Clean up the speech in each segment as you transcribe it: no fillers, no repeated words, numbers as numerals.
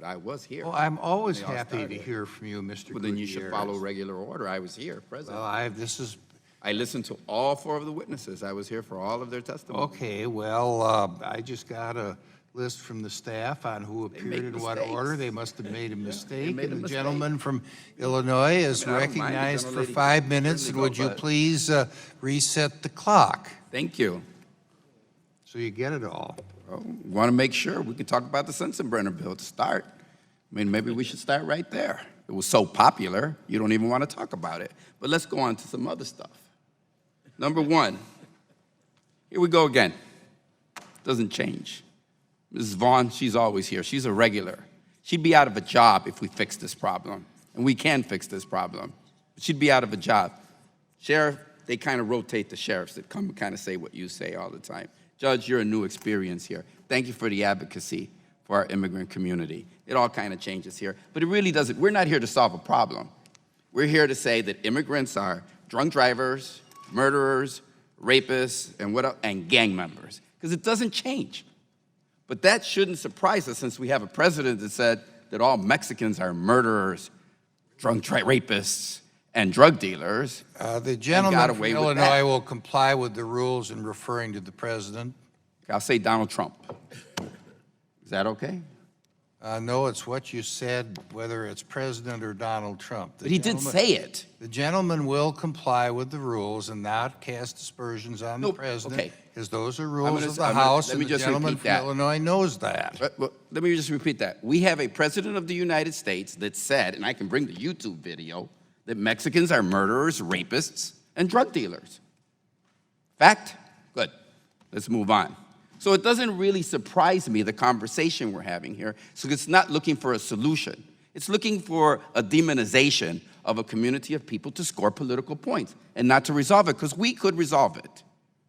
but I was here. Well, I'm always when they all happy to started. hear from you, Mr. Well, then you should Gutierrez. follow regular order. I was here, President. Well, this is, I listened to all 4 of the witnesses. I was here for all of their testimony. okay, well, I just got a list from the staff on who appeared make in what mistakes. order. They must have made a mistake. made a And the mistake. gentleman from Illinois is I don't mind the recognized for gentlelady 5 can minutes. certainly And would go, you but- please reset the clock Thank you. so you get it all? Well, we want to make sure we can talk about the Sensenbrenner bill to start. I mean, maybe we should start right there. It was so popular, you don't even want to talk about it. But let's go on to some other stuff. Number 1, here we go again. Doesn't change. Mrs. Vaughn, she's always here. She's a regular. She'd be out of a job if we fix this problem. And we can fix this problem. But she'd be out of a job. Sheriff, they kind of rotate the sheriffs that come and kind of say what you say all the time. Judge, you're a new experience here. Thank you for the advocacy for our immigrant community. It all kind of changes here. But it really doesn't. We're not here to solve a problem. We're here to say that immigrants are drunk drivers, murderers, rapists, and gang members. Because it doesn't change. But that shouldn't surprise us since we have a president that said that all Mexicans are murderers, rapists, and drug dealers. The gentleman from away with Illinois that. will comply with the rules in referring to the president. I'll say Donald Trump. Is that okay? No, it's what you said, whether it's President or Donald Trump. But he did say it. The gentleman will comply with the rules and not cast aspersions on the Nope, president, okay. because those are rules of the I'm gonna- House, let and me the just gentleman repeat from that. Illinois knows that. Well, let me just repeat that. We have a president of the United States that said, and I can bring the YouTube video, that Mexicans are murderers, rapists, and drug dealers. Fact? Good. Let's move on. So it doesn't really surprise me, the conversation we're having here. So it's not looking for a solution. It's looking for a demonization of a community of people to score political points and not to resolve it, because we could resolve it.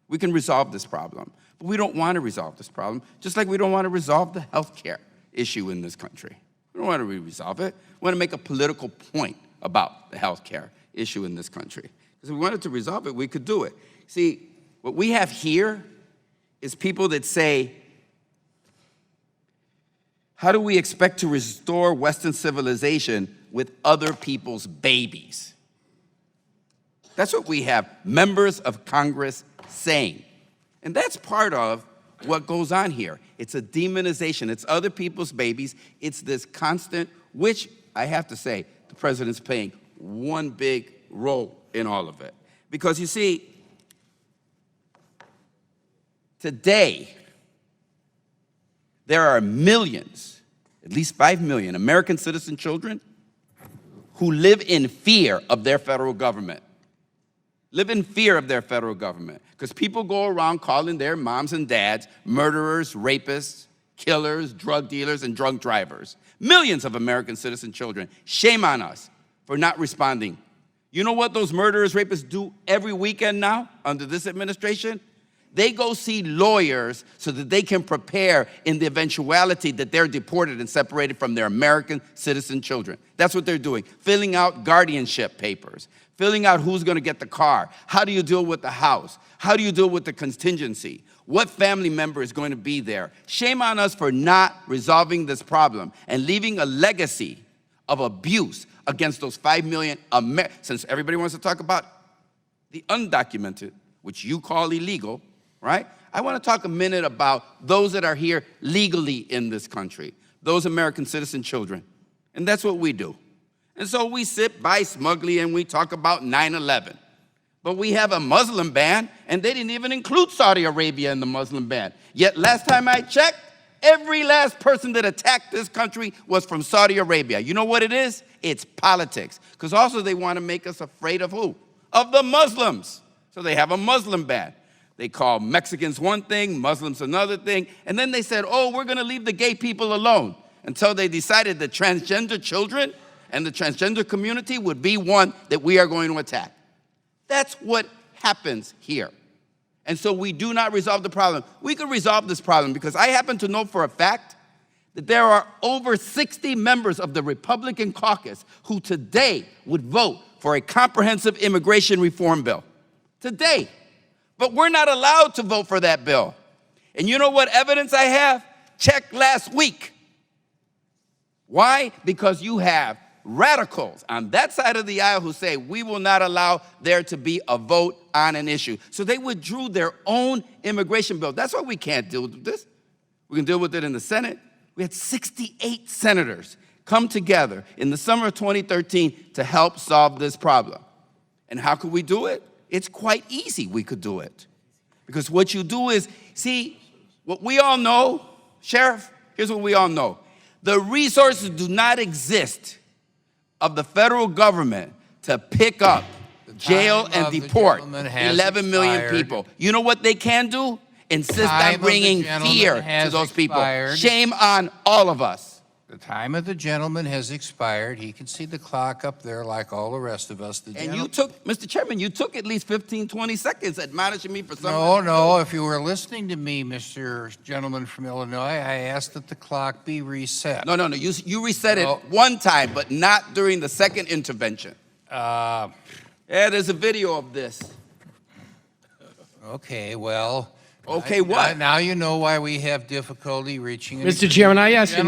We can resolve this problem. But we don't want to resolve this problem, just like we don't want to resolve the health care issue in this country. We don't want to resolve it. We want to make a political point about the health care issue in this country. Because if we wanted to resolve it, we could do it. See, what we have here is people that say, how do we expect to restore Western civilization with other people's babies? That's what we have members of Congress saying. And that's part of what goes on here. It's a demonization. It's other people's babies. It's this constant, which I have to say, the president's playing one big role in all of it. Because you see, today, there are millions, at least 5 million American citizen children who live in fear of their federal government. Live in fear of their federal government. Because people go around calling their moms and dads murderers, rapists, killers, drug dealers, and drunk drivers. Millions of American citizen children. Shame on us for not responding. You know what those murderers, rapists do every weekend now under this administration? They go see lawyers so that they can prepare in the eventuality that they're deported and separated from their American citizen children. That's what they're doing, filling out guardianship papers, filling out who's going to get the car, how do you deal with the house, how do you deal with the contingency, what family member is going to be there. Shame on us for not resolving this problem and leaving a legacy of abuse against those 5 million, since everybody wants to talk about the undocumented, which you call illegal, right? I want to talk a minute about those that are here legally in this country, those American citizen children. And that's what we do. And so we sit by smugly and we talk about 9/11. But we have a Muslim ban, and they didn't even include Saudi Arabia in the Muslim ban. Yet last time I checked, every last person that attacked this country was from Saudi Arabia. You know what it is? It's politics. Because also they want to make us afraid of who? Of the Muslims. So they have a Muslim ban. They call Mexicans one thing, Muslims another thing, and then they said, oh, we're going to leave the gay people alone, until they decided that transgender children and the transgender community would be one that we are going to attack. That's what happens here. And so we do not resolve the problem. We could resolve this problem because I happen to know for a fact that there are over 60 members of the Republican caucus who today would vote for a comprehensive immigration reform bill. Today. But we're not allowed to vote for that bill. And you know what evidence I have? Check last week. Why? Because you have radicals on that side of the aisle who say we will not allow there to be a vote on an issue. So they withdrew their own immigration bill. That's why we can't deal with this. We can deal with it in the Senate. We had 68 senators come together in the summer of 2013 to help solve this problem. And how could we do it? It's quite easy we could do it. Because what you do is, see, what we all know, Sheriff, here's what we all know. The resources do not exist of the federal government to pick up, jail, and deport 11 million people. You know what they can do? Insist on bringing fear to those people. Shame on all of us. The time of the gentleman has expired. He can see the clock up there like all the rest of us. And you took, Mr. Chairman, you took at least 15, 20 seconds admonishing me for something. No, if you were listening to me, Mr. Gentleman from Illinois, I asked that the clock be reset. No, you reset it one time, but not during the second intervention. Yeah, there's a video of this. Okay, well. Okay, what? Now you know why we have difficulty reaching an Mr. Chairman, I ask you.